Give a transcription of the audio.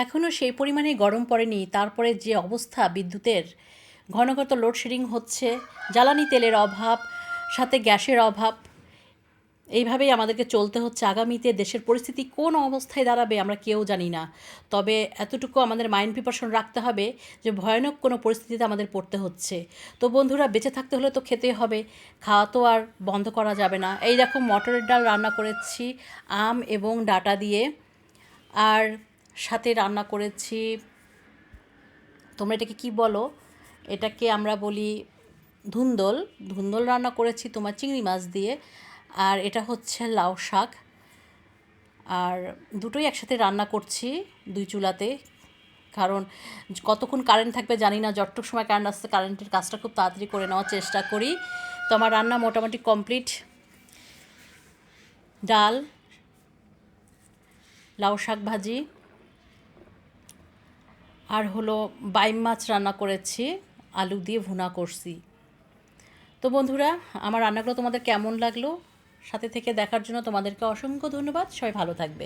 এখনও সেই পরিমাণে গরম পড়েনি, তারপরে যে অবস্থা বিদ্যুতের, ঘন ঘন লোডশেডিং হচ্ছে, জ্বালানি তেলের অভাব, সাথে গ্যাসের অভাব, এইভাবেই আমাদেরকে চলতে হচ্ছে। আগামীতে দেশের পরিস্থিতি কোন অবস্থায় দাঁড়াবে আমরা কেউ জানি না। তবে এতটুকু আমাদের মাইন্ড প্রিপারেশন রাখতে হবে যে ভয়ানক কোনো পরিস্থিতিতে আমাদের পড়তে হচ্ছে। তো বন্ধুরা, বেঁচে থাকতে হলে তো খেতেই হবে, খাওয়া তো আর বন্ধ করা যাবে না। এই দেখো, মটরের ডাল রান্না করেছি আম এবং ডাঁটা দিয়ে, আর সাথে রান্না করেছি, তোমরা এটাকে কি বলো, এটাকে আমরা বলি ধুন্দল। ধুন্দল রান্না করেছি তোমার চিংড়ি মাছ দিয়ে, আর এটা হচ্ছে লাউ শাক। আর দুটোই একসাথে রান্না করছি দুই চুলাতে, কারণ কতক্ষণ কারেন্ট থাকবে জানি না, যতটুক সময় কারেন্ট আসছে কারেন্টের কাজটা খুব তাড়াতাড়ি করে নেওয়ার চেষ্টা করি। তো আমার রান্না মোটামুটি কমপ্লিট। ডাল, লাউ শাক ভাজি, আর হলো বাইম মাছ রান্না করেছি, আলু দিয়ে ভুনা করছি। তো বন্ধুরা, আমার রান্নাগুলো তোমাদের কেমন লাগলো, সাথে থেকে দেখার জন্য তোমাদেরকে অসংখ্য ধন্যবাদ। সবাই ভালো থাকবে।